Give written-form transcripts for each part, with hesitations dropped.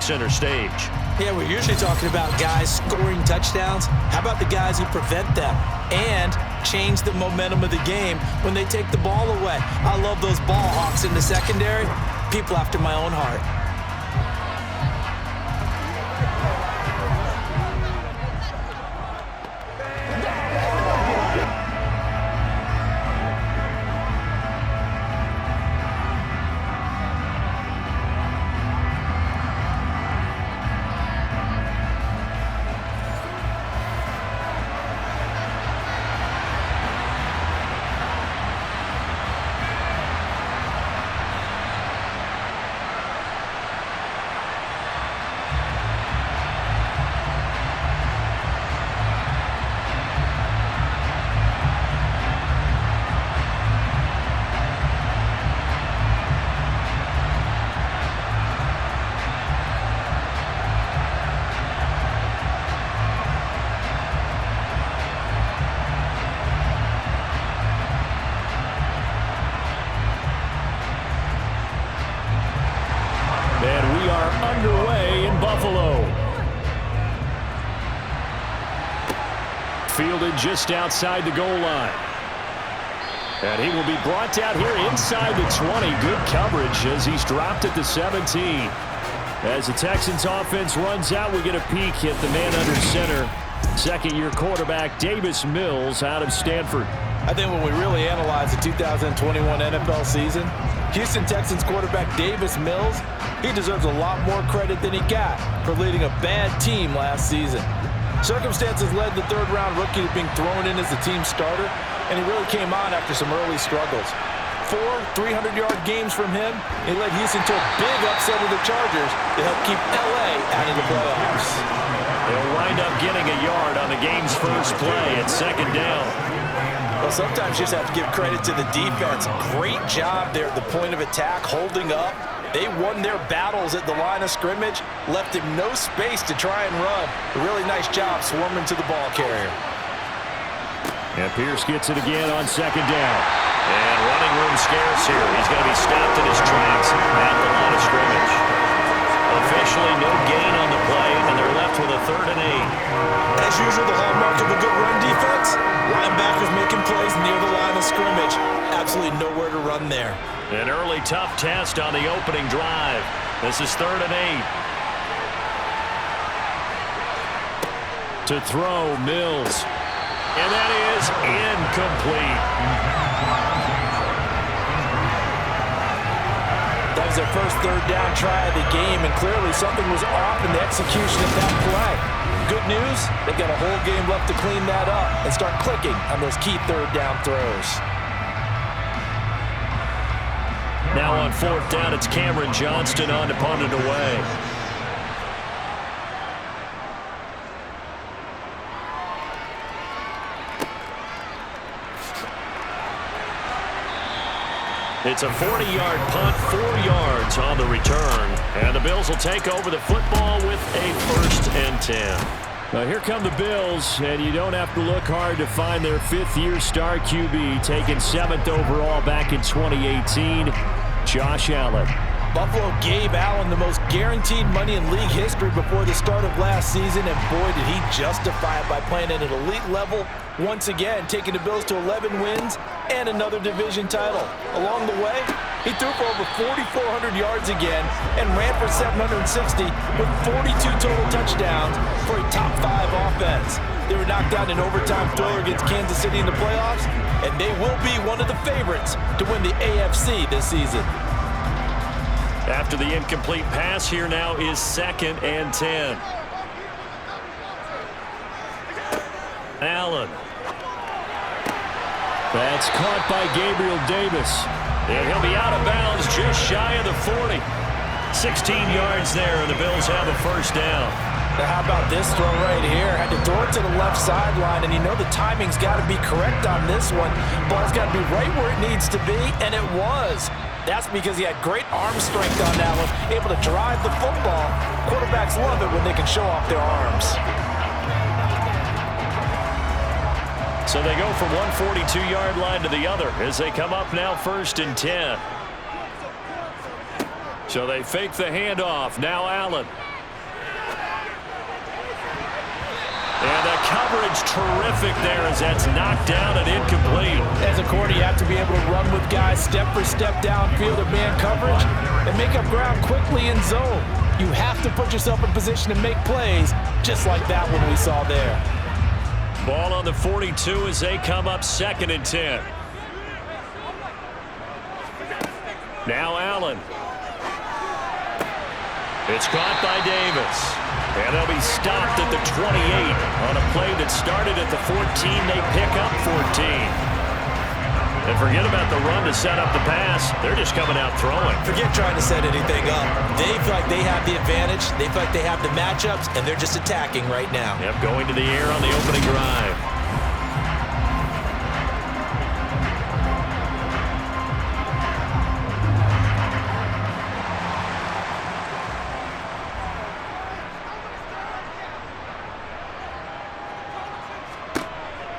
center stage. Yeah, we're usually talking about guys scoring touchdowns. How about the guys who prevent them and change the momentum of the game when they take the ball away? I love those ball hawks in the secondary. People after my own heart. And we are underway in Buffalo. Fielded just outside the goal line. And he will be brought down here inside the 20. Good coverage as he's dropped at the 17. As the Texans offense runs out, we get a peek at the man under center. Second-year quarterback Davis Mills out of Stanford. I think when we really analyze the 2021 NFL season, Houston Texans quarterback Davis Mills, he deserves a lot more credit than he got for leading a bad team last season. Circumstances led the third-round rookie to being thrown in as the team starter, and he really came on after some early struggles. 4 300-yard games from him, he led Houston to a big upset of the Chargers to help keep L.A. out of the playoffs. They'll wind up getting a yard on the game's first play at second down. Well, sometimes you just have to give credit to the defense. Great job there at the point of attack, holding up. They won their battles at the line of scrimmage, left him no space to try and run. A really nice job swarming to the ball carrier. And Pierce gets it again on second down. And running room scarce here. He's going to be stopped in his tracks at the line of scrimmage. Officially no gain on the play, and they're left with a 3rd and 8. As usual, the hallmark of a good run defense, linebackers making plays near the line of scrimmage. Absolutely nowhere to run there. An early tough test on the opening drive. This is 3rd and 8. To throw, Mills. And that is incomplete. That was their first 3rd down try of the game, and clearly something was off in the execution of that play. Good news, they've got a whole game left to clean that up and start clicking on those key 3rd down throws. Now on 4th down, it's Cameron Johnston on to punt it away. It's a 40-yard punt, 4 yards on the return. And the Bills will take over the football with a 1st and 10. Now here come the Bills, and you don't have to look hard to find their 5th-year star QB, taken 7th overall back in 2018, Josh Allen. Buffalo gave Allen the most guaranteed money in league history before the start of last season, and boy, did he justify it by playing at an elite level once again, taking the Bills to 11 wins and another division title. Along the way, he threw for over 4,400 yards again and ran for 760 with 42 total touchdowns for a top 5 offense. They were knocked out in overtime thriller against Kansas City in the playoffs, and they will be one of the favorites to win the AFC this season. After the incomplete pass, here now is 2nd and 10. Allen. That's caught by Gabriel Davis. And he'll be out of bounds just shy of the 40. 16 yards there, and the Bills have a 1st down. Now how about this throw right here? Had to throw it to the left sideline, and you know the timing's got to be correct on this one. Ball's got to be right where it needs to be, and it was. That's because he had great arm strength on that one, able to drive the football. Quarterbacks love it when they can show off their arms. So they go from one 42-yard line to the other as they come up now 1st and 10. So they fake the handoff. Now Allen. And the coverage terrific there as that's knocked down and incomplete. As a corner, you have to be able to run with guys step for step downfield or man coverage and make up ground quickly in zone. You have to put yourself in position to make plays, just like that one we saw there. Ball on the 42 as they come up 2nd and 10. Now Allen. It's caught by Davis. And they'll be stopped at the 28 on a play that started at the 14. They pick up 14. And forget about the run to set up the pass. They're just coming out throwing. Forget trying to set anything up. They feel like they have the advantage. They feel like they have the matchups, and they're just attacking right now. Yep, going to the air on the opening drive.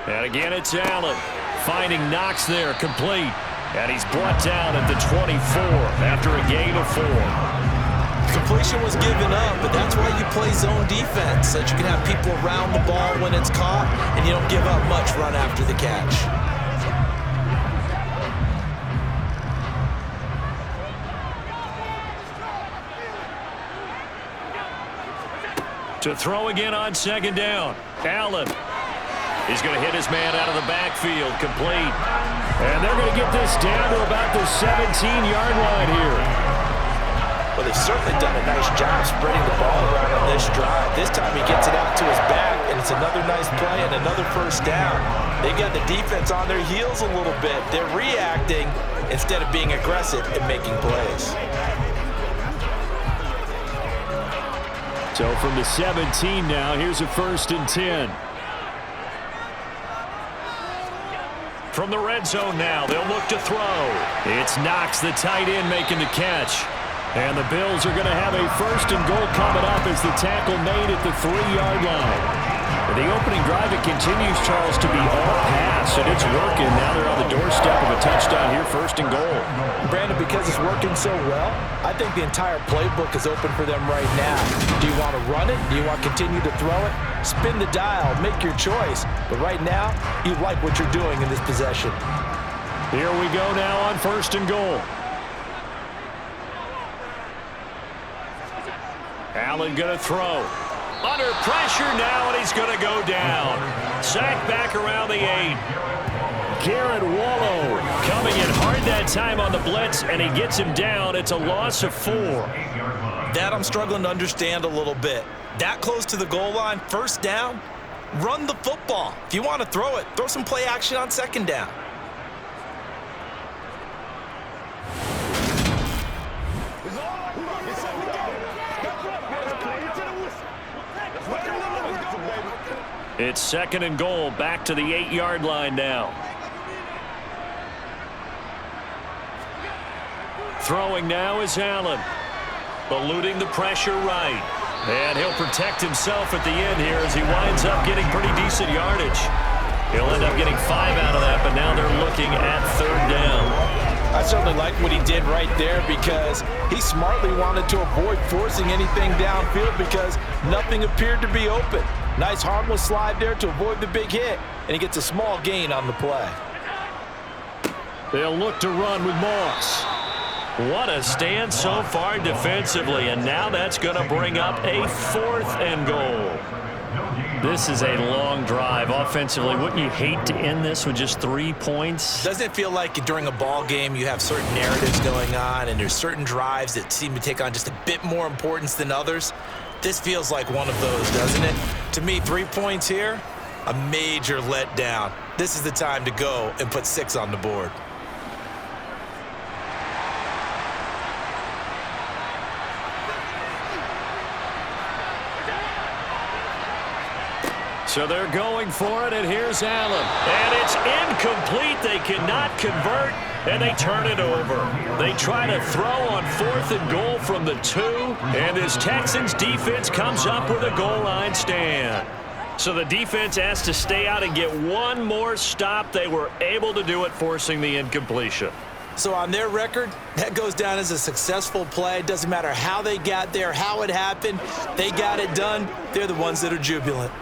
And again, it's Allen. Finding Knox there, complete. And he's brought down at the 24 after a gain of 4. Completion was given up, but that's why you play zone defense, so that you can have people around the ball when it's caught, and you don't give up much run after the catch. To throw again on 2nd down. Allen. He's going to hit his man out of the backfield, complete. And they're going to get this down to about the 17-yard line here. Well, they've certainly done a nice job spreading the ball around on this drive. This time he gets it out to his back, and it's another nice play and another 1st down. They've got the defense on their heels a little bit. They're reacting instead of being aggressive and making plays. So from the 17 now, here's a 1st and 10. From the red zone now, they'll look to throw. It's Knox, the tight end, making the catch. And the Bills are going to have a 1st and goal coming up as the tackle made at the 3-yard line. The opening drive, it continues, Charles, to be all pass, and it's working. Now they're on the doorstep of a touchdown here, 1st and goal. Brandon, because it's working so well, I think the entire playbook is open for them right now. Do you want to run it? Do you want to continue to throw it? Spin the dial, make your choice. But right now, you like what you're doing in this possession. Here we go now on 1st and goal. Allen going to throw. Under pressure now, and he's going to go down. Sacked back around the 8. Garrett Wallow coming in hard that time on the blitz, and he gets him down. It's a loss of 4. That I'm struggling to understand a little bit. That close to the goal line, 1st down, run the football. If you want to throw it, throw some play action on 2nd down. It's 2nd and goal, back to the 8-yard line now. Throwing now is Allen. Eluding the pressure right. And he'll protect himself at the end here as he winds up getting pretty decent yardage. He'll end up getting 5 out of that, but now they're looking at 3rd down. I certainly like what he did right there because he smartly wanted to avoid forcing anything downfield because nothing appeared to be open. Nice harmless slide there to avoid the big hit, and he gets a small gain on the play. They'll look to run with Moss. What a stand so far defensively, and now that's going to bring up a 4th and goal. This is a long drive offensively. Wouldn't you hate to end this with just 3 points? Doesn't it feel like during a ball game you have certain narratives going on and there's certain drives that seem to take on just a bit more importance than others? This feels like one of those, doesn't it? To me, 3 points here, a major letdown. This is the time to go and put 6 on the board. So they're going for it, and here's Allen. And it's incomplete. They cannot convert, and they turn it over. They try to throw on 4th and goal from the 2, and this Texans defense comes up with a goal line stand. So the defense has to stay out and get one more stop. They were able to do it, forcing the incompletion. So on their record, that goes down as a successful play. It doesn't matter how they got there, how it happened. They got it done. They're the ones that are jubilant.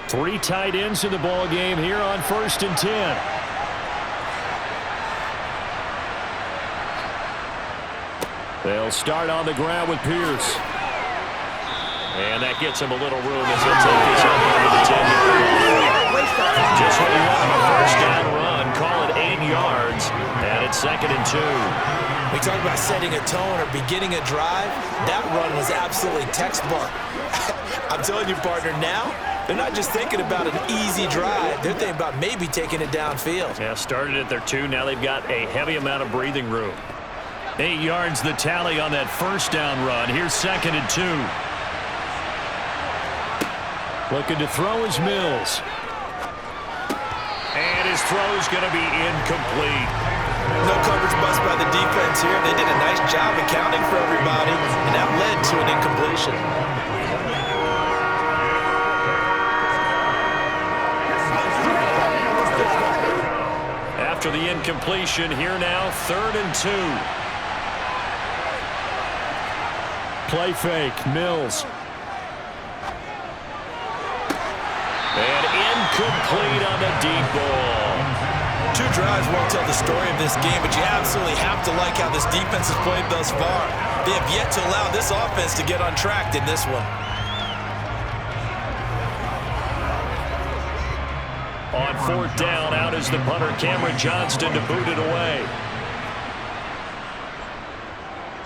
Three tight ends in the ball game here on 1st and 10. They'll start on the ground with Pierce. And that gets him a little room as he'll take this up over the 10-yard line. Just what we want on a first down run. Call it 8 yards, and it's 2nd and 2. We talk about setting a tone or beginning a drive. That run was absolutely textbook. I'm telling you, partner, now they're not just thinking about an easy drive. They're thinking about maybe taking it downfield. Yeah, started at their 2. Now they've got a heavy amount of breathing room. 8 yards the tally on that first down run. Here's 2nd and 2. Looking to throw is Mills. And his throw's going to be incomplete. No coverage bust by the defense here. They did a nice job accounting for everybody, and that led to an incompletion. After the incompletion, here now, 3rd and 2. Play fake, Mills. And incomplete on the deep ball. 2 drives won't tell the story of this game, but you absolutely have to like how this defense has played thus far. They have yet to allow this offense to get untracked in this one. On 4th down, out is the punter, Cameron Johnston, to boot it away.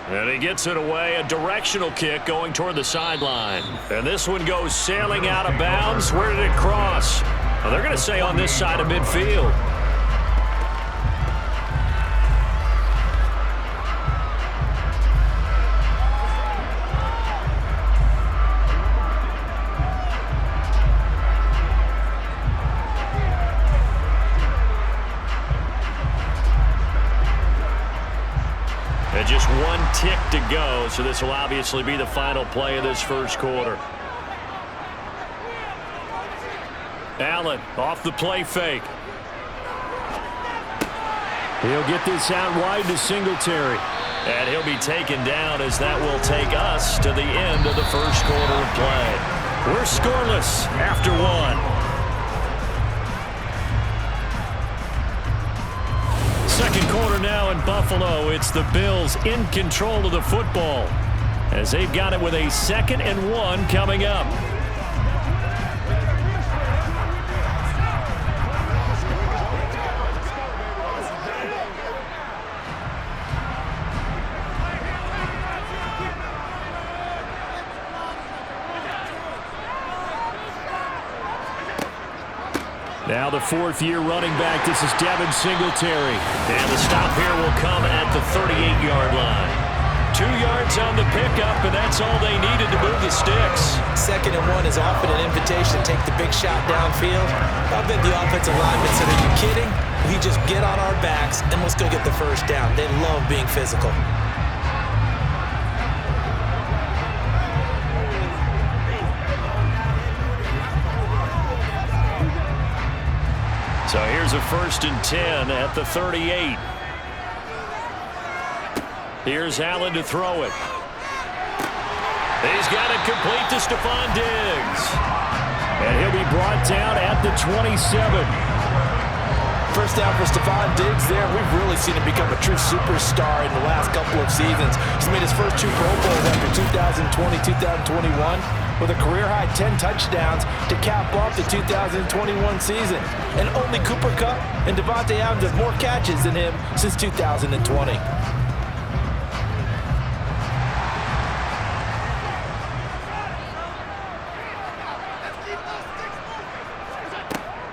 And he gets it away, a directional kick going toward the sideline. And this one goes sailing out of bounds. Where did it cross? Well, they're going to say on this side of midfield. And just 1 tick to go, so this will obviously be the final play of this first quarter. Allen off the play fake. He'll get this out wide to Singletary. And he'll be taken down as that will take us to the end of the first quarter of play. We're scoreless after 1. Second quarter now in Buffalo. It's the Bills in control of the football as they've got it with a 2nd and 1 coming up. Now the 4th-year running back. This is Devin Singletary. And the stop here will come at the 38-yard line. 2 yards on the pickup, and that's all they needed to move the sticks. 2nd and 1 is often an invitation to take the big shot downfield. I bet the offensive linemen said, "Are you kidding? We just get on our backs and let's go get the first down." They love being physical. So here's a 1st and 10 at the 38. Here's Allen to throw it. He's got it complete to Stephon Diggs. And he'll be brought down at the 27. First down for Stephon Diggs there. We've really seen him become a true superstar in the last couple of seasons. He's made his first 2 Pro Bowls after 2020, 2021. With a career-high 10 touchdowns to cap off the 2021 season. And only Cooper Kupp and Devontae Adams have more catches than him since 2020.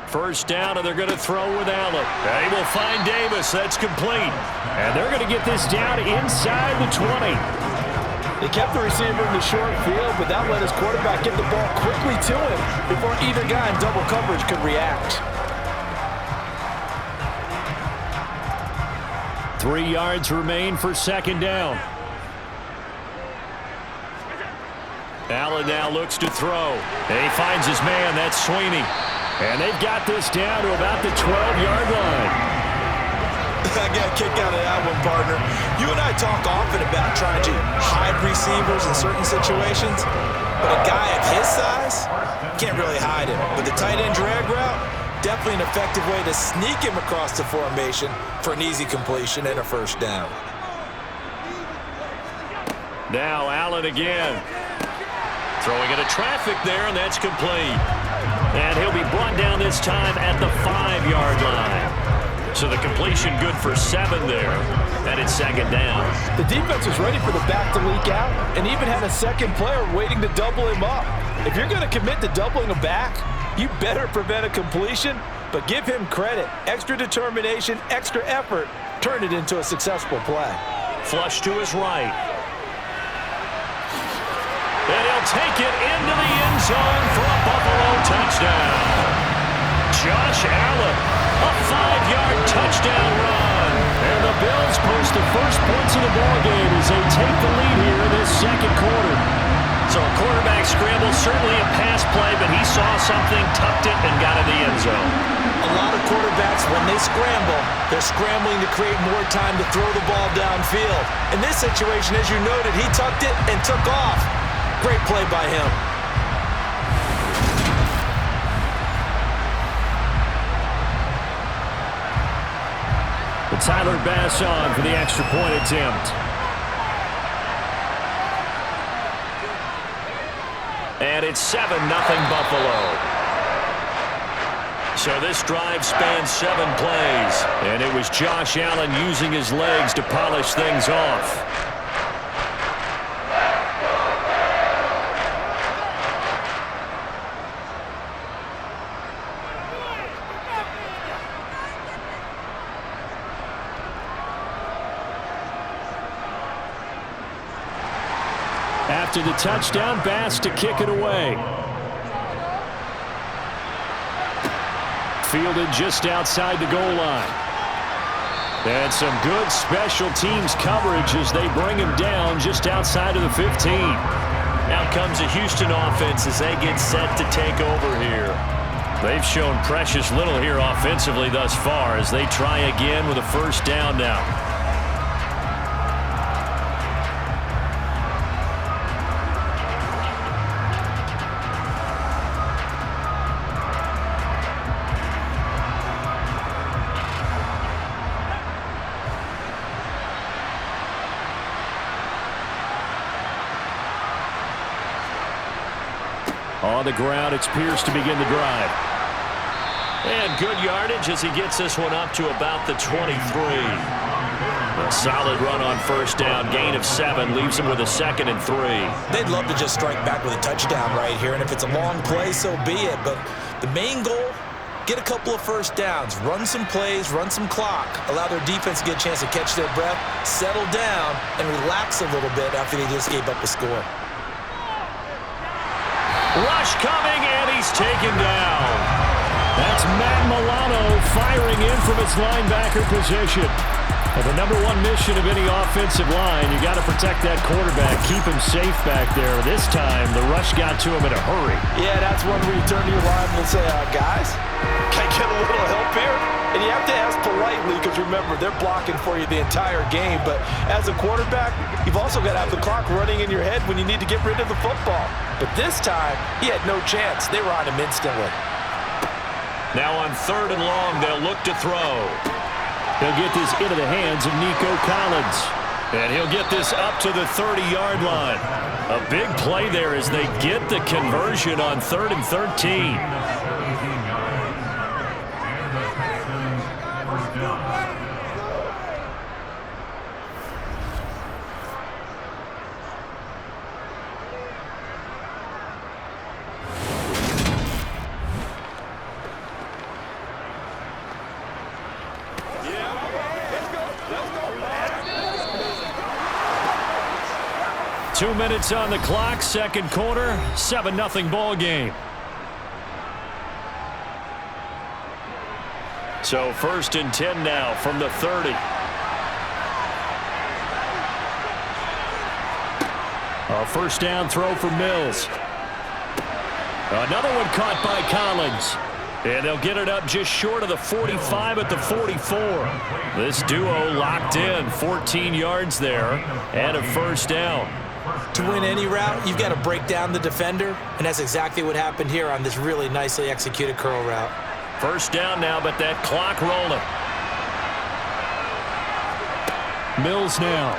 First down, and they're going to throw with Allen. They will find Davis. That's complete. And they're going to get this down inside the 20. They kept the receiver in the short field, but that let his quarterback get the ball quickly to him before either guy in double coverage could react. 3 yards remain for 2nd down. Allen now looks to throw. And he finds his man. That's Sweeney. And they've got this down to about the 12-yard line. I got a kick out of that one, partner. You and I talk often about trying to hide receivers in certain situations, but a guy of his size, can't really hide him. But the tight end drag route, definitely an effective way to sneak him across the formation for an easy completion and a first down. Now Allen again. Throwing into traffic there, and that's complete. And he'll be brought down this time at the 5-yard line. So the completion good for 7 there. And it's second down. The defense was ready for the back to leak out and even had a second player waiting to double him up. If you're going to commit to doubling a back, you better prevent a completion, but give him credit. Extra determination, extra effort, turn it into a successful play. Flush to his right. And he'll take it into the end zone for a Buffalo touchdown. Josh Allen, a 5-yard touchdown run. And the Bills post the first points of the ballgame as they take the lead here in this second quarter. So a quarterback scramble, certainly a pass play, but he saw something, tucked it, and got in the end zone. A lot of quarterbacks, when they scramble, they're scrambling to create more time to throw the ball downfield. In this situation, as you noted, he tucked it and took off. Great play by him. But Tyler Bass on for the extra point attempt. And it's 7-0 Buffalo. So this drive spans 7 plays. And it was Josh Allen using his legs to polish things off. After the touchdown, Bass to kick it away. Fielded just outside the goal line. And some good special teams coverage as they bring him down just outside of the 15. Out comes the Houston offense as they get set to take over here. They've shown precious little here offensively thus far as they try again with a first down now. On the ground, it's Pierce to begin the drive. And good yardage as he gets this one up to about the 23. A solid run on first down. Gain of 7 leaves him with a 2nd and 3. They'd love to just strike back with a touchdown right here, and if it's a long play, so be it. But the main goal, get a couple of first downs, run some plays, run some clock, allow their defense to get a chance to catch their breath, settle down, and relax a little bit after they just gave up a score. Rush coming, and he's taken down. That's Matt Milano firing in from his linebacker position. And the #1 mission of any offensive line, you got to protect that quarterback, keep him safe back there. This time, the rush got to him in a hurry. Yeah, that's one where you turn to your lineman and say, guys, can I get a little help here? And you have to ask politely because, remember, they're blocking for you the entire game. But as a quarterback, you've also got to have the clock running in your head when you need to get rid of the football. But this time, he had no chance. They were on him instantly. Now on 3rd and long, they'll look to throw. They'll get this into the hands of Nico Collins. And he'll get this up to the 30-yard line. A big play there as they get the conversion on 3rd and 13. Two minutes on the clock, second quarter, 7-0 ball game. So 1st and 10 now from the 30. A first down throw for Mills. Another one caught by Collins. And they'll get it up just short of the 45 at the 44. This duo locked in, 14 yards there, and a first down. To win any route, you've got to break down the defender, and that's exactly what happened here on this really nicely executed curl route. First down now, but that clock rolling. Mills now.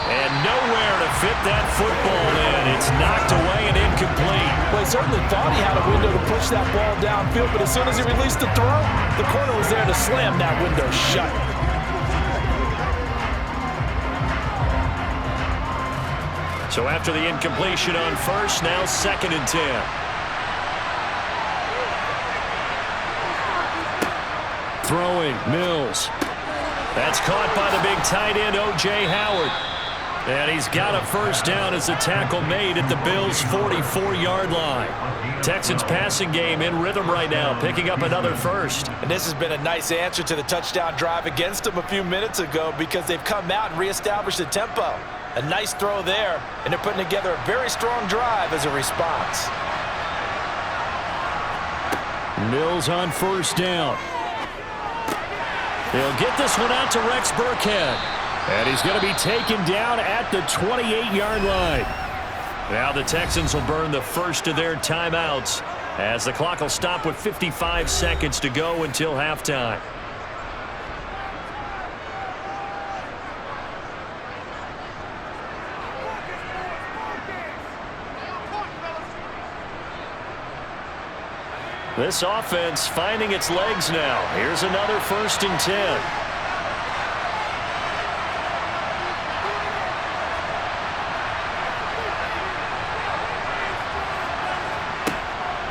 And nowhere to fit that football in. It's knocked away and incomplete. Well, he certainly thought he had a window to push that ball downfield, but as soon as he released the throw, the corner was there to slam that window shut. So after the incompletion on first, now 2nd and 10. Throwing, Mills. That's caught by the big tight end, O.J. Howard. And he's got a first down as the tackle made at the Bills' 44-yard line. Texans passing game in rhythm right now, picking up another first. And this has been a nice answer to the touchdown drive against them a few minutes ago because they've come out and reestablished the tempo. A nice throw there, and they're putting together a very strong drive as a response. Mills on first down. He'll get this one out to Rex Burkhead. And he's going to be taken down at the 28-yard line. Now the Texans will burn the first of their timeouts as the clock will stop with 55 seconds to go until halftime. This offense finding its legs now. Here's another 1st and 10.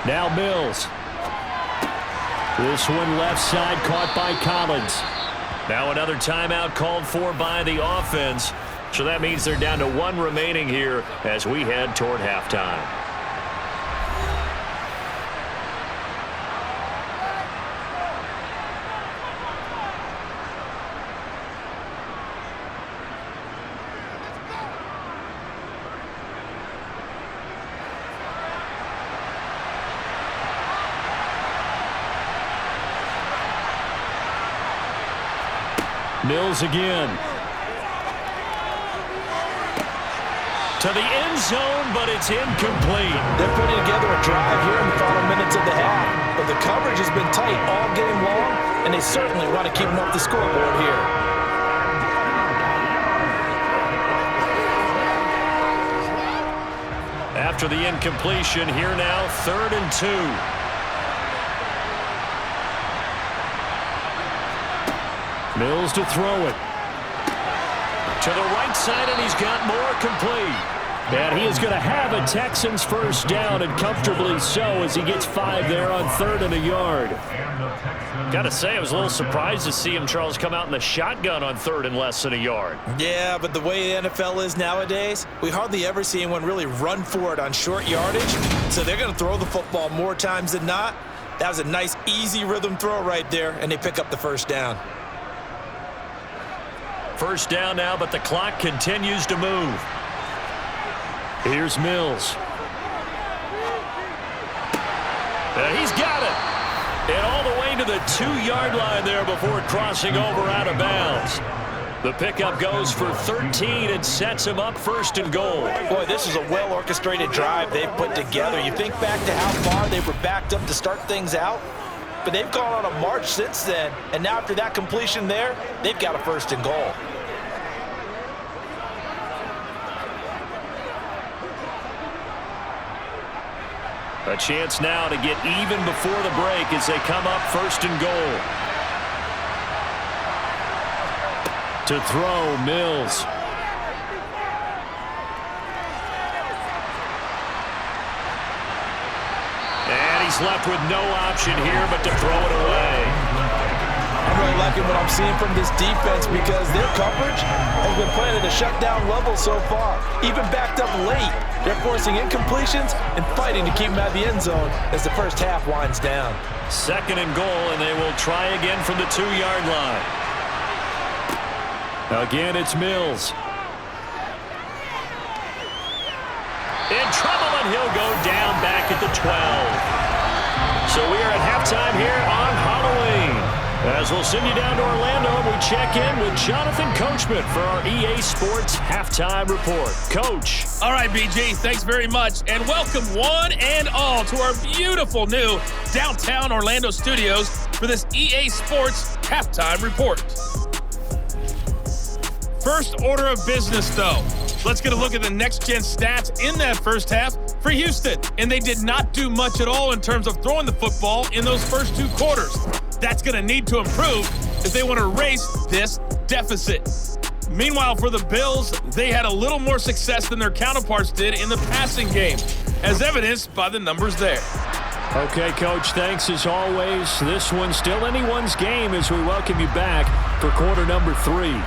Now Mills. This one left side caught by Collins. Now another timeout called for by the offense. So that means they're down to 1 remaining here as we head toward halftime. Mills again. To the end zone, but it's incomplete. They're putting together a drive here in the final minutes of the half. But the coverage has been tight all game long, and they certainly want to keep them off the scoreboard here. After the incompletion, here now, 3rd and 2. Mills to throw it. To the right side, and he's got more complete. And he is going to have a Texans first down, and comfortably so, as he gets 5 there on 3rd and a yard. Got to say, I was a little surprised to see him, Charles, come out in the shotgun on 3rd and less than a yard. Yeah, but the way the NFL is nowadays, we hardly ever see anyone really run for it on short yardage. So they're going to throw the football more times than not. That was a nice, easy rhythm throw right there, and they pick up the first down. First down now, but the clock continues to move. Here's Mills. And he's got it. And all the way to the 2-yard line there before crossing over out of bounds. The pickup goes for 13 and sets him up 1st and goal. Boy, this is a well-orchestrated drive they've put together. You think back to how far they were backed up to start things out, but they've gone on a march since then. And now after that completion there, they've got a 1st and goal. A chance now to get even before the break as they come up 1st and goal. To throw, Mills. And he's left with no option here but to throw it away. I'm really liking what I'm seeing from this defense because their coverage has been playing at a shutdown level so far. Even backed up late, they're forcing incompletions and fighting to keep them out of the end zone as the first half winds down. 2nd and goal, and they will try again from the 2-yard line. Again, it's Mills. In trouble, and he'll go down back at the 12. So we are at halftime here on Halloween. As we'll send you down to Orlando, we check in with Jonathan Coachman for our EA Sports Halftime Report. Coach. All right, BG, thanks very much. And welcome one and all to our beautiful new downtown Orlando studios for this EA Sports Halftime Report. First order of business, though. Let's get a look at the next-gen stats in that first half for Houston. And they did not do much at all in terms of throwing the football in those first two quarters. That's going to need to improve if they want to erase this deficit. Meanwhile, for the Bills, they had a little more success than their counterparts did in the passing game, as evidenced by the numbers there. Okay, Coach, thanks as always. This one's still anyone's game as we welcome you back for quarter number 3.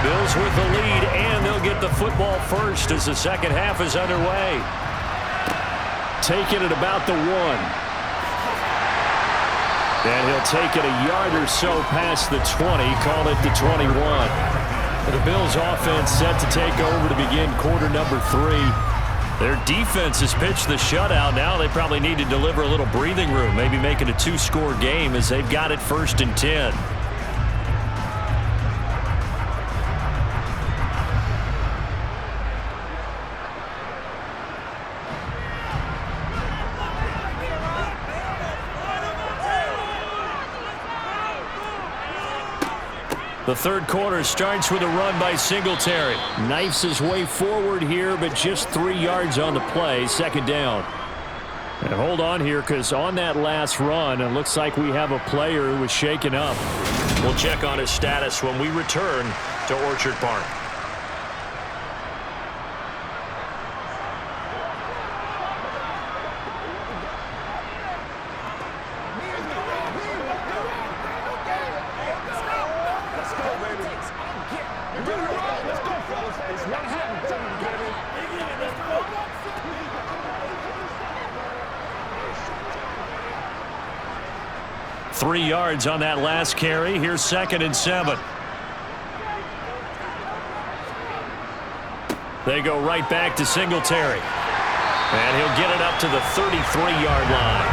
Bills with the lead, and they'll get the football first as the second half is underway. Taking it about the 1. And he'll take it a yard or so past the 20, call it the 21. The Bills offense set to take over to begin quarter number 3. Their defense has pitched the shutout. Now they probably need to deliver a little breathing room, maybe make it a 2-score game as they've got it 1st and 10. The third quarter starts with a run by Singletary. Knifes his way forward here, but just 3 yards on the play. Second down. And hold on here, because on that last run, it looks like we have a player who was shaken up. We'll check on his status when we return to Orchard Park. Three yards on that last carry. Here's 2nd and 7. They go right back to Singletary. And he'll get it up to the 33-yard line.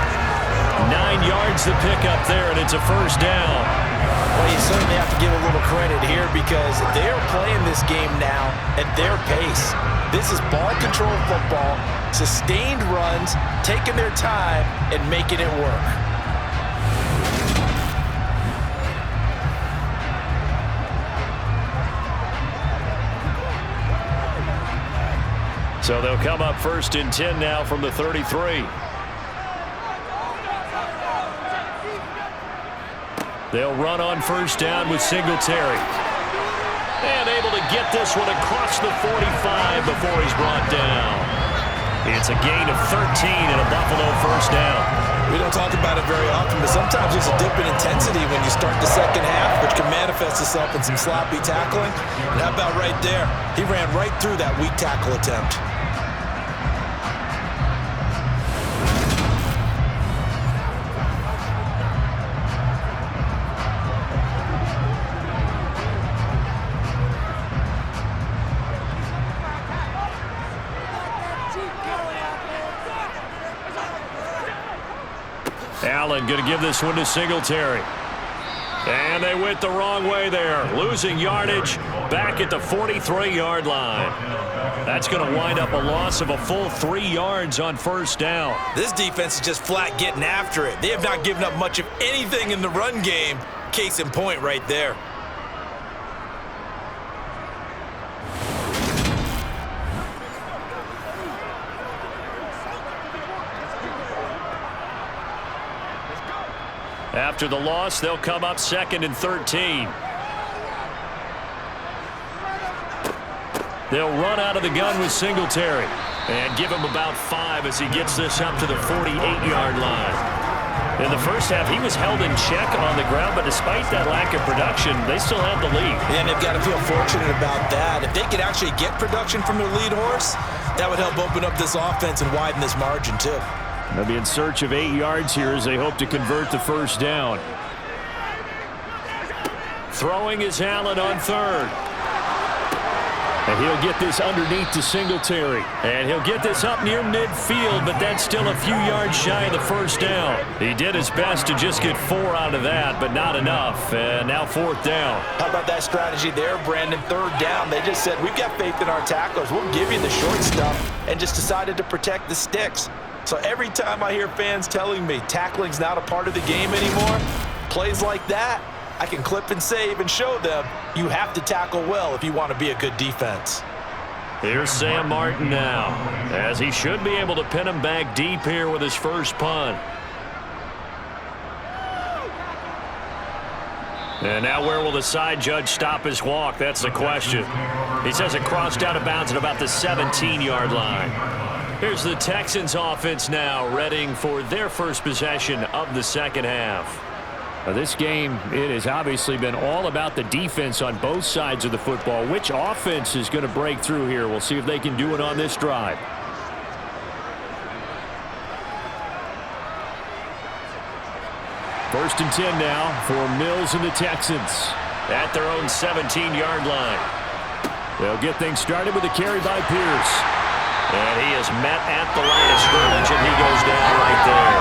9 yards to pick up there, and it's a first down. Well, you certainly have to give a little credit here because they're playing this game now at their pace. This is ball control football, sustained runs, taking their time, and making it work. So they'll come up 1st and 10 now from the 33. They'll run on 1st down with Singletary. And able to get this one across the 45 before he's brought down. It's a gain of 13 and a Buffalo first down. We don't talk about it very often, but sometimes there's a dip in intensity when you start the second half, which can manifest itself in some sloppy tackling. And how about right there? He ran right through that weak tackle attempt. Allen going to give this one to Singletary. And they went the wrong way there. Losing yardage back at the 43-yard line. That's going to wind up a loss of a full 3 yards on 1st down. This defense is just flat getting after it. They have not given up much of anything in the run game. Case in point right there. After the loss, they'll come up 2nd and 13. They'll run out of the gun with Singletary and give him about 5 as he gets this up to the 48-yard line. In the first half, he was held in check on the ground, but despite that lack of production, they still have the lead. And they've got to feel fortunate about that. If they could actually get production from their lead horse, that would help open up this offense and widen this margin, too. They'll be in search of 8 yards here as they hope to convert the first down. Throwing is Allen on third. And he'll get this underneath to Singletary. And he'll get this up near midfield, but that's still a few yards shy of the first down. He did his best to just get 4 out of that, but not enough. And now 4th down. How about that strategy there, Brandon? 3rd down. They just said, we've got faith in our tacklers. We'll give you the short stuff, and just decided to protect the sticks. So every time I hear fans telling me tackling's not a part of the game anymore, plays like that, I can clip and save and show them you have to tackle well if you want to be a good defense. Here's Sam Martin now, as he should be able to pin him back deep here with his first punt. And now where will the side judge stop his walk? That's the question. He says it crossed out of bounds at about the 17-yard line. Here's the Texans offense now, readying for their first possession of the second half. This game, it has obviously been all about the defense on both sides of the football. Which offense is going to break through here? We'll see if they can do it on this drive. First and 10 now for Mills and the Texans at their own 17-yard line. They'll get things started with a carry by Pierce. And he is met at the line of scrimmage, and he goes down right there.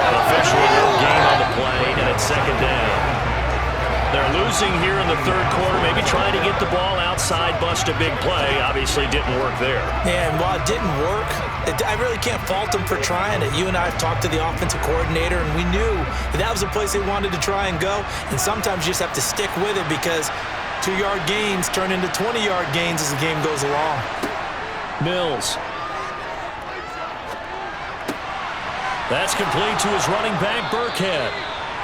Officially no gain on the play, and it's 2nd down. They're losing here in the 3rd quarter, maybe trying to get the ball outside, bust a big play. Obviously didn't work there. And while it didn't work, I really can't fault them for trying it. You and I have talked to the offensive coordinator, and we knew that was a place they wanted to try and go. And sometimes you just have to stick with it because 2-yard gains turn into 20-yard gains as the game goes along. Mills. That's complete to his running back, Burkhead.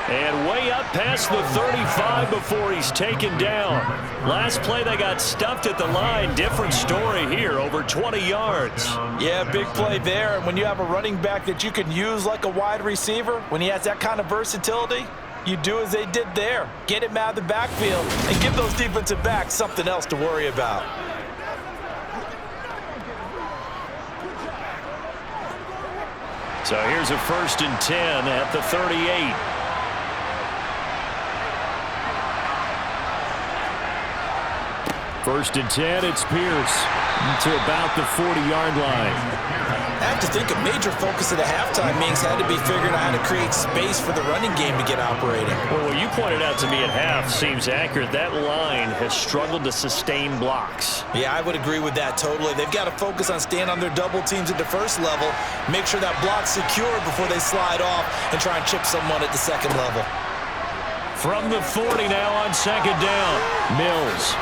And way up past the 35 before he's taken down. Last play, they got stuffed at the line. Different story here, over 20 yards. Yeah, big play there. And when you have a running back that you can use like a wide receiver, when he has that kind of versatility, you do as they did there. Get him out of the backfield and give those defensive backs something else to worry about. So here's a 1st and 10 at the 38. First and 10, it's Pierce to about the 40-yard line. I have to think a major focus of the halftime meetings had to be figuring out how to create space for the running game to get operating. Well, what you pointed out to me at half seems accurate. That line has struggled to sustain blocks. Yeah, I would agree with that totally. They've got to focus on staying on their double teams at the first level, make sure that block's secure before they slide off and try and chip someone at the second level. From the 40 now on 2nd down, Mills.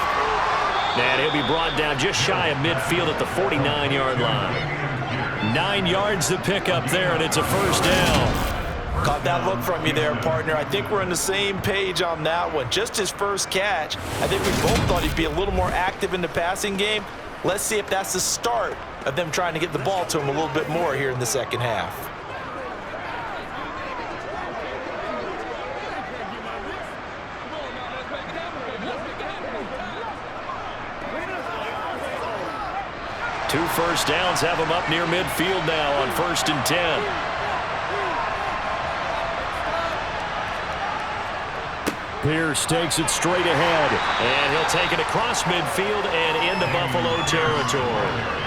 And he'll be brought down just shy of midfield at the 49-yard line. 9 yards to pick up there, and it's a 1st down. Caught that look from you there, partner. I think we're on the same page on that one. Just his first catch. I think we both thought he'd be a little more active in the passing game. Let's see if that's the start of them trying to get the ball to him a little bit more here in the second half. Two first downs have him up near midfield now on 1st and 10. Pierce takes it straight ahead. And he'll take it across midfield and into Buffalo territory.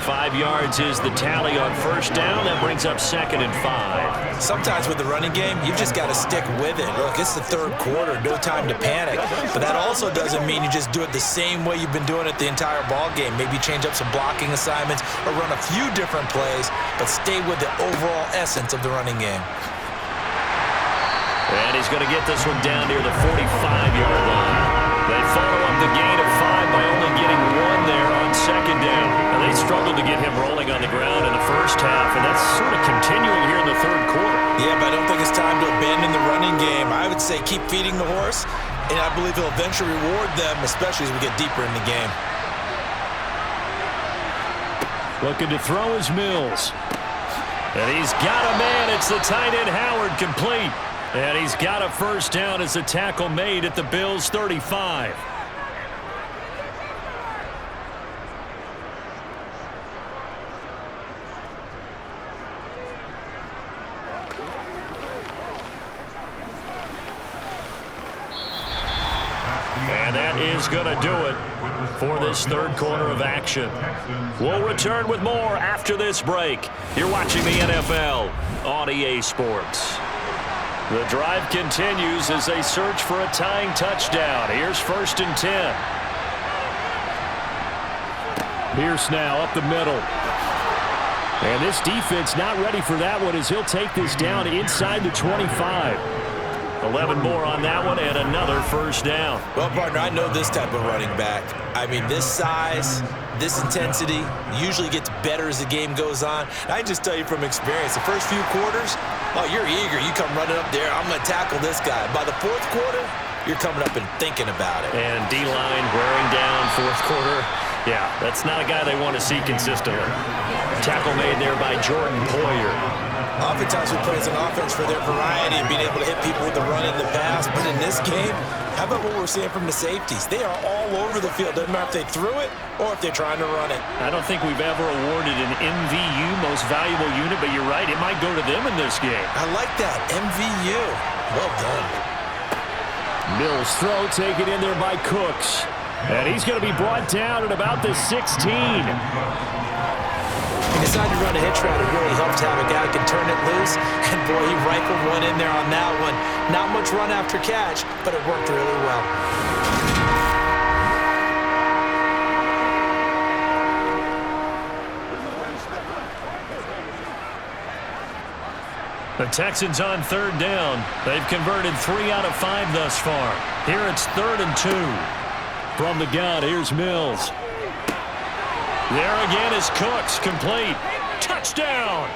5 yards is the tally on 1st down. That brings up 2nd and 5. Sometimes with the running game, you've just got to stick with it. Look, it's the 3rd quarter, no time to panic. But that also doesn't mean you just do it the same way you've been doing it the entire ball game. Maybe change up some blocking assignments or run a few different plays, but stay with the overall essence of the running game. And he's going to get this one down near the 45-yard line. They follow up the gain of 5 by only getting 1 there on 2nd down. Now, they struggled to get him rolling on the ground in the first half, and that's sort of continuing here in the 3rd quarter. Yeah, but I don't think it's time to abandon the running game. I would say keep feeding the horse, and I believe he'll eventually reward them, especially as we get deeper in the game. Looking to throw is Mills. And he's got a man. It's the tight end Howard, complete. And he's got a first down as the tackle made at the Bills' 35. And that is going to do it for this third quarter of action. We'll return with more after this break. You're watching the NFL on EA Sports. The drive continues as they search for a tying touchdown. Here's 1st and 10. Pierce now up the middle. And this defense not ready for that one as he'll take this down inside the 25. 11 more on that one and another first down. Well, partner, I know this type of running back. I mean, this size, this intensity usually gets better as the game goes on. I can just tell you from experience, the first few quarters, oh, you're eager. You come running up there, I'm going to tackle this guy. By the fourth quarter, you're coming up and thinking about it. And D-line wearing down fourth quarter. Yeah, that's not a guy they want to see consistently. Tackle made there by Jordan Poyer. Oftentimes we play as an offense for their variety and being able to hit people with the run and the pass. But in this game, how about what we're seeing from the safeties? They are all over the field. Doesn't matter if they threw it or if they're trying to run it. I don't think we've ever awarded an MVU, most valuable unit, but you're right, it might go to them in this game. I like that, MVU. Well done. Mills throw taken in there by Cooks. And he's going to be brought down at about the 16. He decided to run a hitch route. It really helps to have a guy who can turn it loose. And, boy, he rifled one in there on that one. Not much run after catch, but it worked really well. The Texans on 3rd down. They've converted 3 out of 5 thus far. Here it's 3rd and 2. From the gun, here's Mills. There again is Cooks, complete. Touchdown!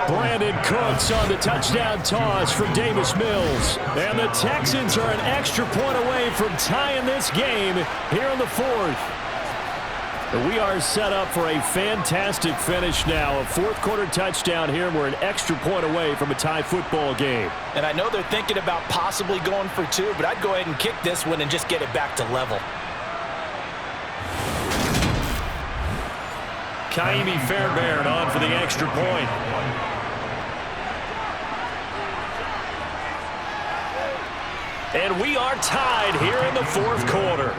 Brandon Cooks on the touchdown toss from Davis Mills. And the Texans are an extra point away from tying this game here in the 4th. We are set up for a fantastic finish now. A fourth-quarter touchdown here, and we're an extra point away from a tie football game. And I know they're thinking about possibly going for 2, but I'd go ahead and kick this one and just get it back to level. Kaimi Fairbairn on for the extra point. And we are tied here in the 4th quarter.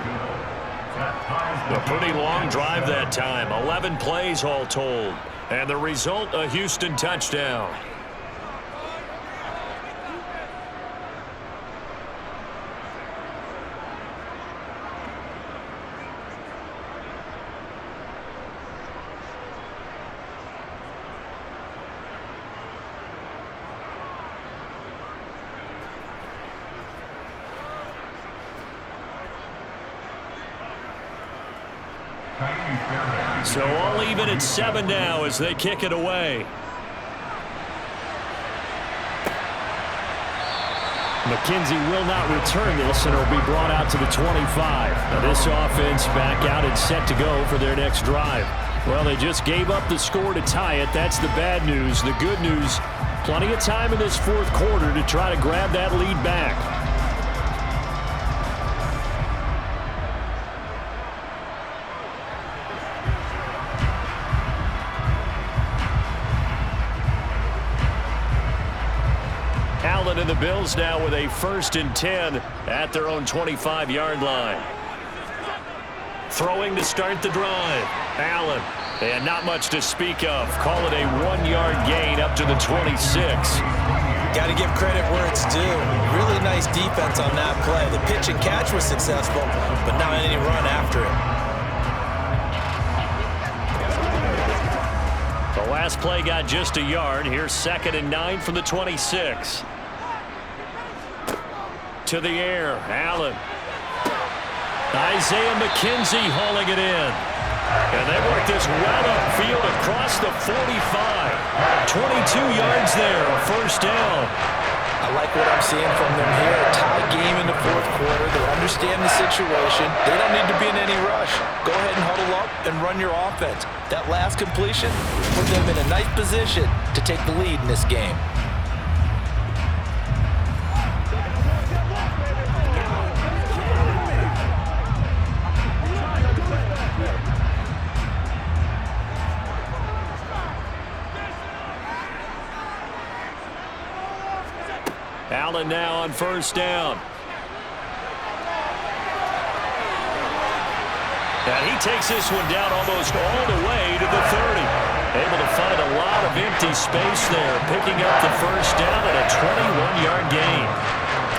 A pretty long drive that time. 11 plays all told. And the result, a Houston touchdown. So all even at 7 now as they kick it away. McKenzie will not return this, and it'll be brought out to the 25. Now this offense back out and set to go for their next drive. Well, they just gave up the score to tie it. That's the bad news. The good news, plenty of time in this 4th quarter to try to grab that lead back. Allen and the Bills now with a 1st and 10 at their own 25-yard line. Throwing to start the drive. Allen, and not much to speak of. Call it a 1-yard gain up to the 26. Got to give credit where it's due. Really nice defense on that play. The pitch and catch was successful, but not any run after it. The last play got just a yard. Here's 2nd and 9 from the 26. To the air, Allen. Isaiah McKenzie hauling it in. And they work this well upfield across the 45. 22 yards there, a first down. I like what I'm seeing from them here. A tie game in the 4th quarter. They're under understand the situation. They don't need to be in any rush. Go ahead and huddle up and run your offense. That last completion put them in a nice position to take the lead in this game. Allen now on first down. And he takes this one down almost all the way to the 30. Able to find a lot of empty space there, picking up the first down and a 21-yard gain.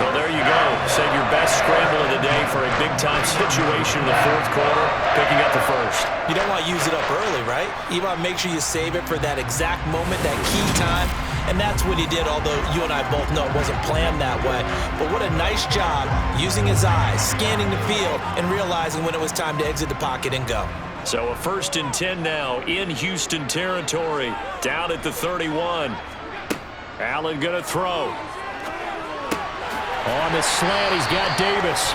Well, there you go. Save your best scramble of the day for a big-time situation in the fourth quarter, picking up the first. You don't want to use it up early, right? You want to make sure you save it for that exact moment, that key time. And that's what he did, although you and I both know it wasn't planned that way. But what a nice job using his eyes, scanning the field, and realizing when it was time to exit the pocket and go. So a 1st and 10 now in Houston territory, down at the 31. Allen going to throw. On the slant, he's got Davis.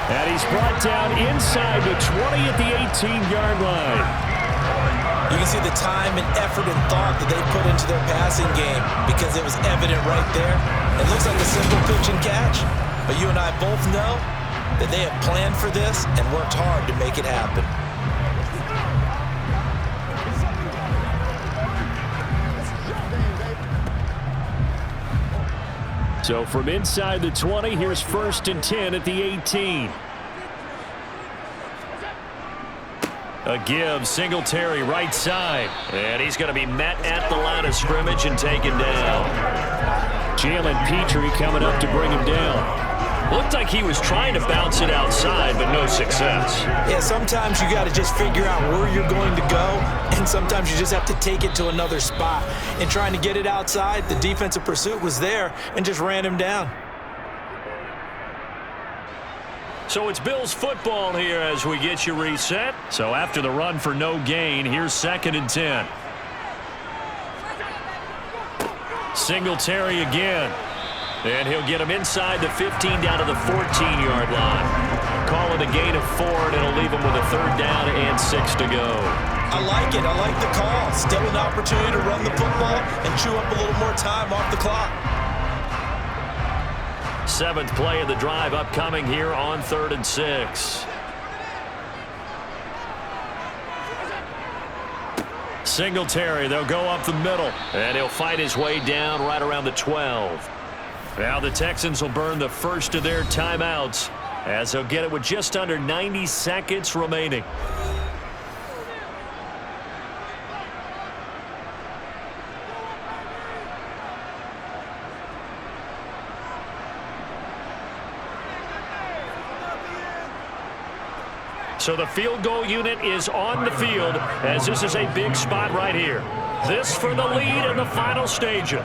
And he's brought down inside the 20 at the 18-yard line. You can see the time and effort and thought that they put into their passing game because it was evident right there. It looks like a simple pitch and catch, but you and I both know that they have planned for this and worked hard to make it happen. So from inside the 20, here's 1st and 10 at the 18. A give, Singletary right side. And he's going to be met at the line of scrimmage and taken down. Jalen Petrie coming up to bring him down. Looked like he was trying to bounce it outside, but no success. Yeah, sometimes you got to just figure out where you're going to go, and sometimes you just have to take it to another spot. And trying to get it outside, the defensive pursuit was there and just ran him down. So it's Bills football here as we get you reset. So after the run for no gain, here's 2nd and 10. Singletary again. And he'll get him inside the 15 down to the 14-yard line. Call it a gain of 4, and it'll leave him with a 3rd down and 6 to go. I like it. I like the call. Still an opportunity to run the football and chew up a little more time off the clock. 7th play of the drive upcoming here on 3rd and 6. Singletary, they'll go up the middle, and he'll fight his way down right around the 12. Now the Texans will burn the first of their timeouts as they'll get it with just under 90 seconds remaining. So the field goal unit is on the field as this is a big spot right here. This for the lead in the final stages.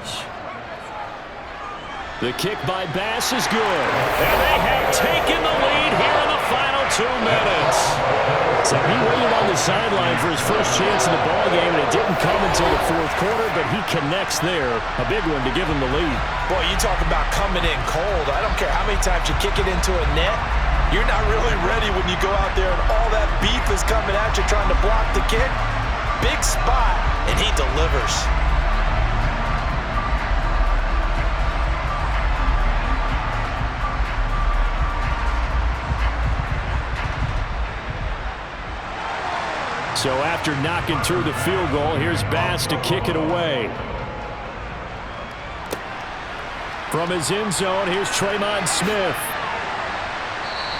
The kick by Bass is good. And they have taken the lead here in the final 2 minutes. So he waited on the sideline for his first chance in the ballgame, and it didn't come until the fourth quarter, but he connects there. A big one to give him the lead. Boy, you talk about coming in cold. I don't care how many times you kick it into a net. You're not really ready when you go out there and all that beef is coming at you trying to block the kick. Big spot, and he delivers. So after knocking through the field goal, here's Bass to kick it away. From his end zone, here's Tremont Smith.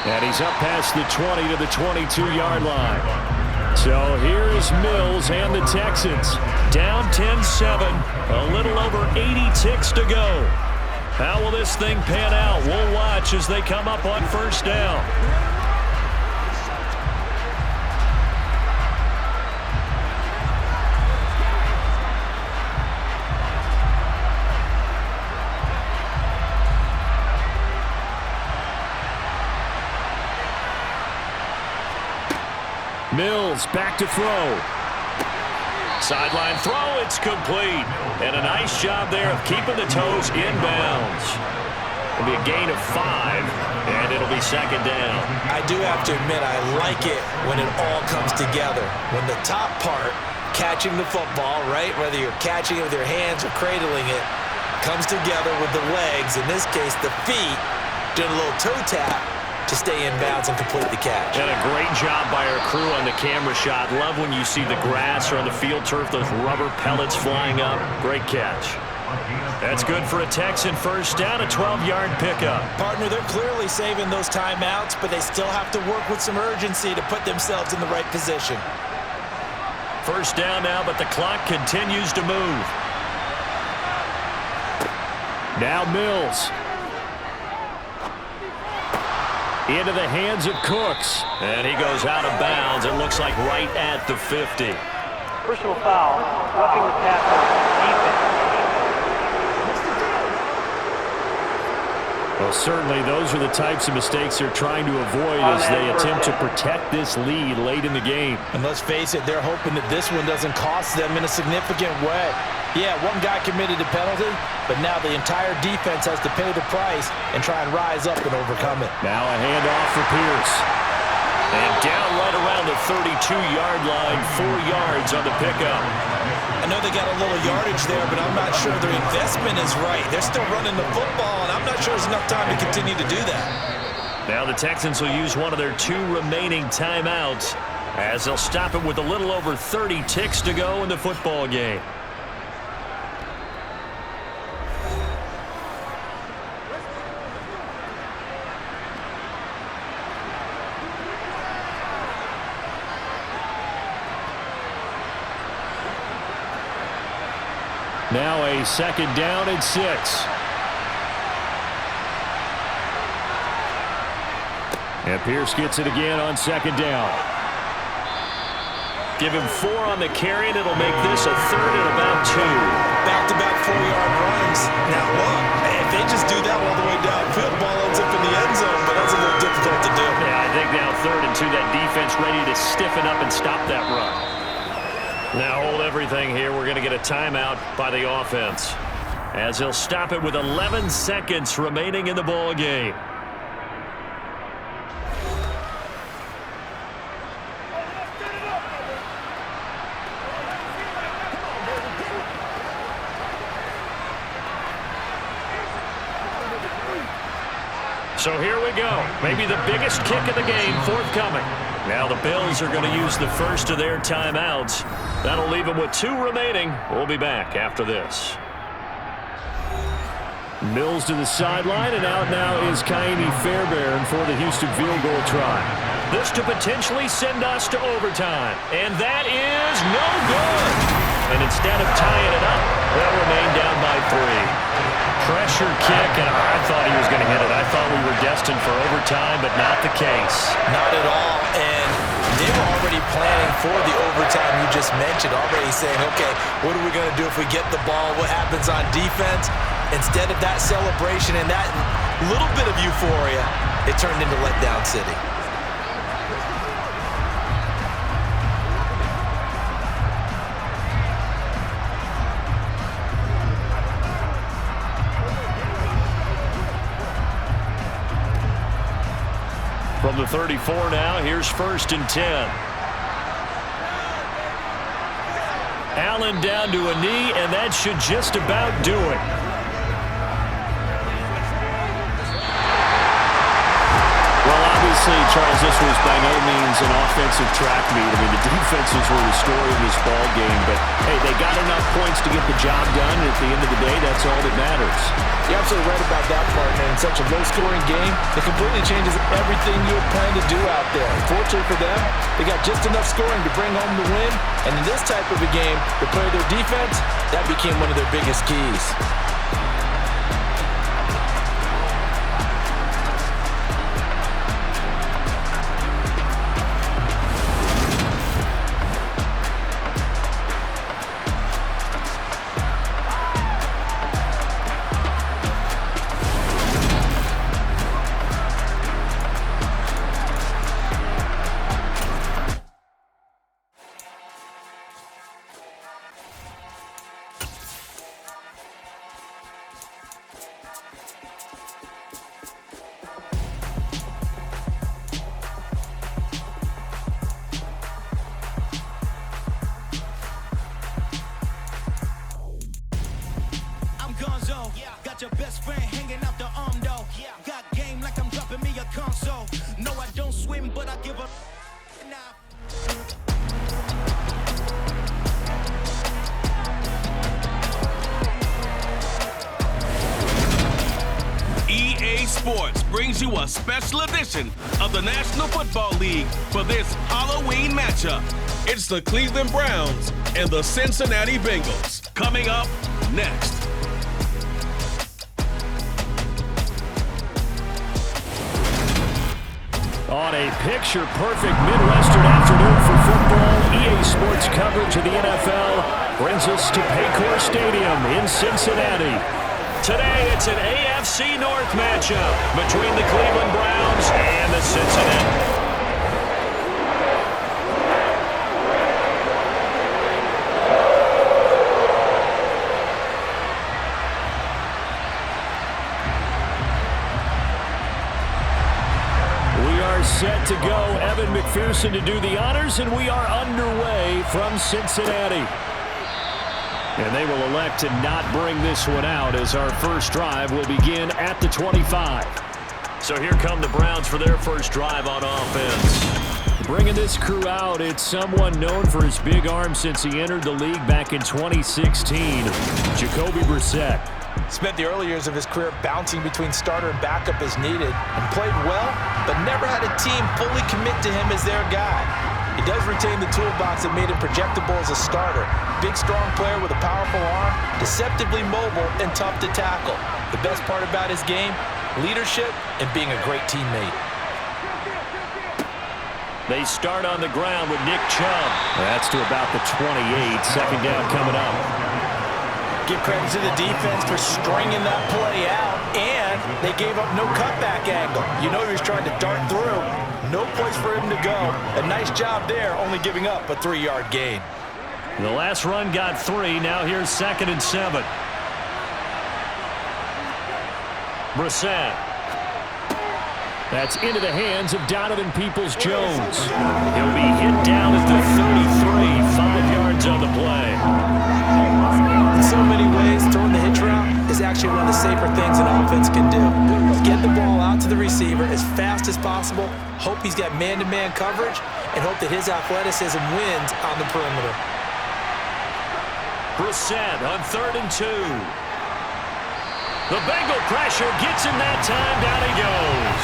And he's up past the 20 to the 22-yard line. So here's Mills and the Texans. Down 10-7, a little over 80 ticks to go. How will this thing pan out? We'll watch as they come up on first down. Mills back to throw. Sideline throw, it's complete. And a nice job there of keeping the toes inbounds. It'll be a gain of 5. And it'll be second down. I do have to admit, I like it when it all comes together. When the top part, catching the football, right, whether you're catching it with your hands or cradling it, comes together with the legs, in this case the feet, doing a little toe tap to stay in bounds and complete the catch. And a great job by our crew on the camera shot. Love when you see the grass or on the field turf, those rubber pellets flying up. Great catch. That's good for a Texan first down, a 12-yard pickup. Partner, they're clearly saving those timeouts, but they still have to work with some urgency to put themselves in the right position. First down now, but the clock continues to move. Now Mills. Into the hands of Cooks. And he goes out of bounds. It looks like right at the 50. Personal foul, roughing the passer, defense. Well, certainly those are the types of mistakes they're trying to avoid as they attempt to protect this lead late in the game. And let's face it, they're hoping that this one doesn't cost them in a significant way. Yeah, one guy committed a penalty, but now the entire defense has to pay the price and try and rise up and overcome it. Now a handoff for Pierce. And down right around the 32-yard line, 4 yards on the pickup. I know they got a little yardage there, but I'm not sure their investment is right. They're still running the football, and I'm not sure there's enough time to continue to do that. Now the Texans will use one of their 2 remaining timeouts as they'll stop it with a little over 30 ticks to go in the football game. Now a second down and 6. And Pierce gets it again on second down. Give him 4 on the carry, and it'll make this a third and about 2. Back-to-back 4-yard runs. Now look, if they just do that all the way downfield, ball ends up in the end zone, but that's a little difficult to do. Yeah, I think now 3rd and 2, that defense ready to stiffen up and stop that run. Now hold everything here. We're going to get a timeout by the offense as he'll stop it with 11 seconds remaining in the ball game. So here we go. Maybe the biggest kick of the game forthcoming. Now the Bills are going to use the first of their timeouts. That'll leave them with 2 remaining. We'll be back after this. Mills to the sideline, and out now is Kaimi Fairbairn for the Houston field goal try. This to potentially send us to overtime. And that is no good. And instead of tying it up, they'll remain down by 3. Pressure kick, and I thought he was going to hit it. I thought we were destined for overtime, but not the case. Not at all, and they were already planning for the overtime you just mentioned, already saying, okay, what are we going to do if we get the ball? What happens on defense? Instead of that celebration and that little bit of euphoria, it turned into letdown city. From the 34 now, here's 1st and 10. Allen down to a knee, and that should just about do it. Well, obviously, Charles, this was by no means an offensive track meet. I mean, the defenses were the story of this ball game, but hey, they got enough points to get the job done, and at the end of the day, that's all that matters. You're absolutely right about that, partner. In such a low-scoring game, it completely changes everything you had planned to do out there. Fortunately for them, they got just enough scoring to bring home the win, and in this type of a game, to play their defense, that became one of their biggest keys. So, no, I don't swim, but I give up. EA Sports brings you a special edition of the National Football League for this Halloween matchup. It's the Cleveland Browns and the Cincinnati Bengals. Coming up next. On a picture-perfect Midwestern afternoon for football, EA Sports coverage of the NFL brings us to Paycor Stadium in Cincinnati. Today, it's an AFC North matchup between the Cleveland Browns and the Cincinnati. We are set to go. Evan McPherson to do the honors, and we are underway from Cincinnati. And they will elect to not bring this one out as our first drive will begin at the 25. So here come the Browns for their first drive on offense. Bringing this crew out, it's someone known for his big arm since he entered the league back in 2016, Jacoby Brissett. Spent the early years of his career bouncing between starter and backup as needed, and played well, but never had a team fully commit to him as their guy. He does retain the toolbox that made him projectable as a starter. Big, strong player with a powerful arm, deceptively mobile and tough to tackle. The best part about his game, leadership and being a great teammate. They start on the ground with Nick Chubb. That's to about the 28. Second down coming up. Give credit to the defense for stringing that play out, and they gave up no cutback angle. You know he was trying to dart through. No place for him to go. A nice job there, only giving up a 3-yard gain. The last run got 3. Now here's 2nd and 7. Brissett. That's into the hands of Donovan Peoples-Jones. He'll be hit down at the 33. 5 yards on the play. In so many ways, throwing the hitch route is actually one of the safer things an offense can do. Get the ball out to the receiver as fast as possible, hope he's got man-to-man coverage, and hope that his athleticism wins on the perimeter. Brissett on 3rd and 2. The Bengal pressure gets him that time. Down he goes.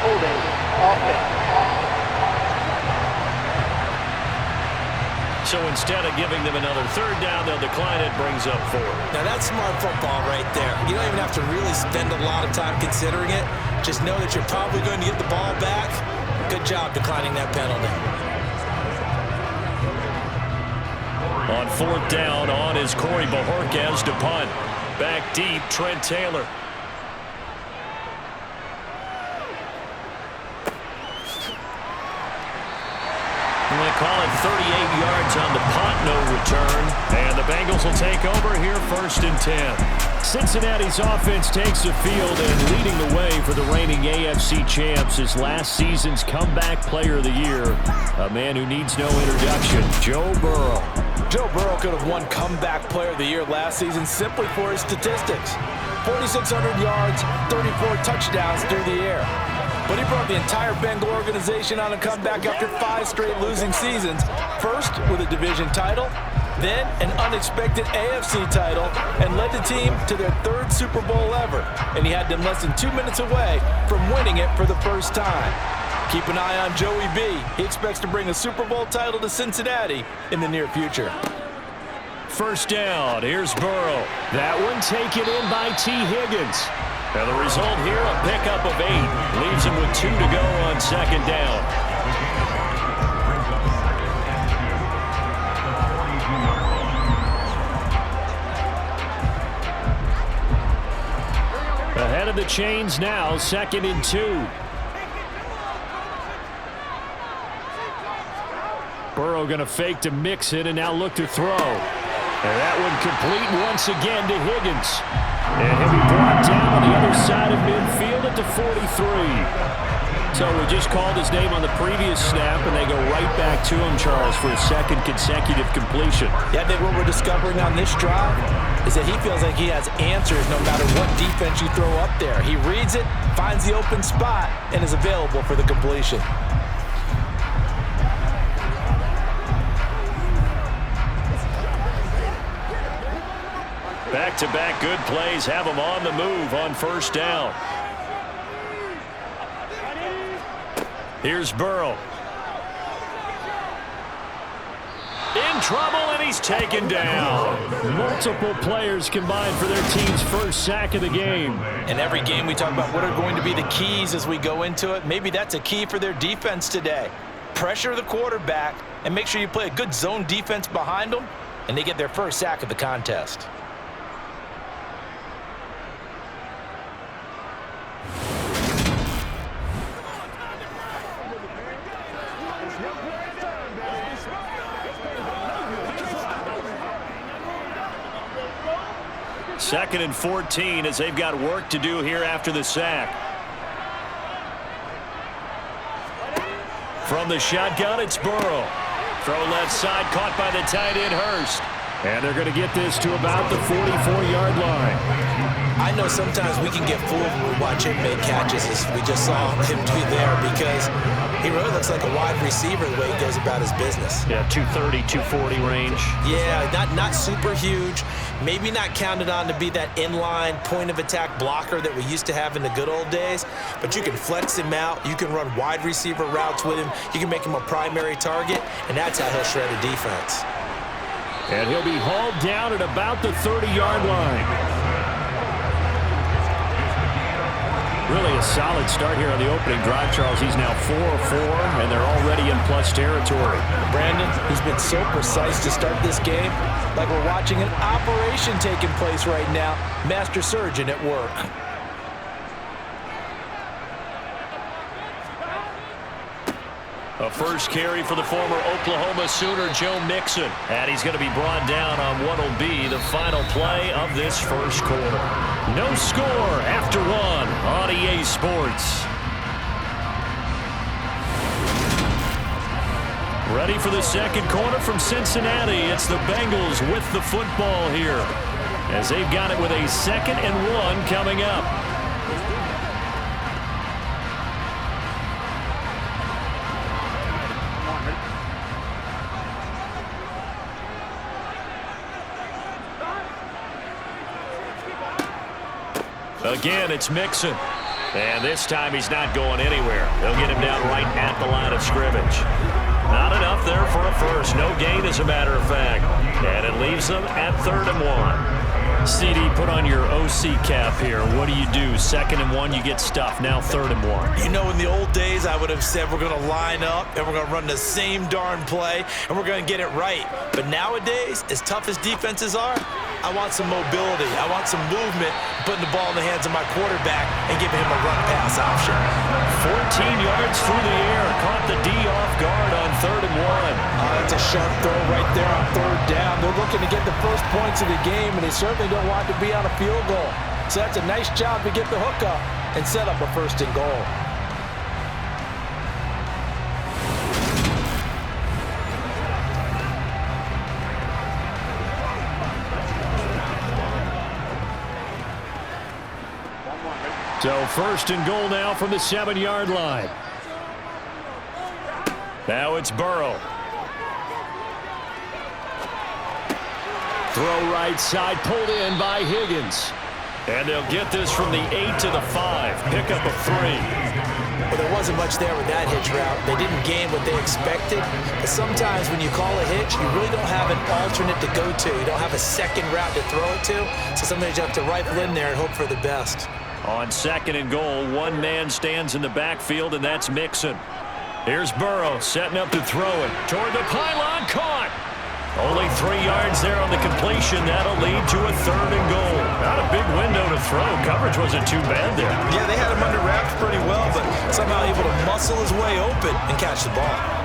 Holding, offense. So instead of giving them another 3rd down, they'll decline it, brings up 4. Now that's smart football right there. You don't even have to really spend a lot of time considering it. Just know that you're probably going to get the ball back. Good job declining that penalty. On 4th down, on is Corey Bojorquez to punt. Back deep, Trent Taylor. I'm going to call it 38 yards on the punt, no return. And the Bengals will take over here 1st and 10. Cincinnati's offense takes the field and leading the way for the reigning AFC champs is last season's comeback player of the year. A man who needs no introduction, Joe Burrow. Joe Burrow could have won comeback player of the year last season simply for his statistics. 4,600 yards, 34 touchdowns through the air. But he brought the entire Bengal organization on a comeback after 5 straight losing seasons. First with a division title, then an unexpected AFC title, and led the team to their 3rd Super Bowl ever. And he had them less than 2 minutes away from winning it for the first time. Keep an eye on Joey B. He expects to bring a Super Bowl title to Cincinnati in the near future. 1st down, here's Burrow. That one taken in by T. Higgins. And the result here, a pickup of 8. Leaves him with 2 to go on 2nd down. Ahead of the chains now, 2nd and 2. Burrow going to fake to mix it and now look to throw. And that one complete once again to Higgins. And he'll be brought down on the other side of midfield at the 43. So we just called his name on the previous snap, and they go right back to him, Charles, for a second consecutive completion. Yeah, I think what we're discovering on this drive is that he feels like he has answers no matter what defense you throw up there. He reads it, finds the open spot, and is available for the completion. Back-to-back good plays have him on the move on first down. Here's Burrow. In trouble, and he's taken down. Multiple players combined for their team's first sack of the game. In every game, we talk about what are going to be the keys as we go into it. Maybe that's a key for their defense today. Pressure the quarterback and make sure you play a good zone defense behind them, and they get their first sack of the contest. Second and 14 as they've got work to do here after the sack. From the shotgun, it's Burrow. Throw left side, caught by the tight end Hurst. And they're going to get this to about the 44-yard line. I know sometimes we can get fooled when we watch him make catches, as we just saw him do there, because he really looks like a wide receiver the way he goes about his business. Yeah, 230, 240 range. Yeah, not super huge. Maybe not counted on to be that inline point-of-attack blocker that we used to have in the good old days, but you can flex him out. You can run wide receiver routes with him. You can make him a primary target, and that's how he'll shred a defense. And he'll be hauled down at about the 30-yard line. Really a solid start here on the opening drive, Charles. He's now 4 of 4, and they're already in plus territory. Brandon, he's been so precise to start this game, like we're watching an operation taking place right now. Master surgeon at work. A first carry for the former Oklahoma Sooner, Joe Mixon. And he's going to be brought down on what will be the final play of this first quarter. No score after one on EA Sports. Ready for the second quarter from Cincinnati. It's the Bengals with the football here, as they've got it with a 2nd and 1 coming up. Again, it's Mixon. And this time he's not going anywhere. They'll get him down right at the line of scrimmage. Not enough there for a first. No gain, as a matter of fact. And it leaves them at 3rd and 1. CD, put on your OC cap here. What do you do? 2nd and 1, you get stuffed. Now 3rd and 1. You know, in the old days, I would have said we're going to line up and we're going to run the same darn play and we're going to get it right. But nowadays, as tough as defenses are, I want some mobility. I want some movement, putting the ball in the hands of my quarterback and giving him a run-pass option. 14 yards through the air. Caught the D off guard on 3rd and 1. That's a sharp throw right there on 3rd down. They're looking to get the first points of the game, and they certainly don't want to be on a field goal. So that's a nice job to get the hook up and set up a 1st and goal. So 1st and goal now from the 7-yard line. Now it's Burrow. Throw right side, pulled in by Higgins. And they'll get this from the 8 to the 5. Pick up a 3. Well, there wasn't much there with that hitch route. They didn't gain what they expected. But sometimes when you call a hitch, you really don't have an alternate to go to. You don't have a second route to throw it to. So sometimes you have to rifle in there and hope for the best. On 2nd and goal, one man stands in the backfield, and that's Mixon. Here's Burrow setting up to throw it. Toward the pylon, caught. Only 3 yards there on the completion. That'll lead to a 3rd and goal. Not a big window to throw. Coverage wasn't too bad there. Yeah, they had him under wraps pretty well, but somehow able to muscle his way open and catch the ball.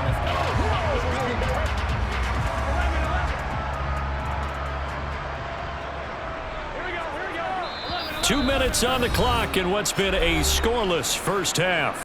2 minutes on the clock in what's been a scoreless first half.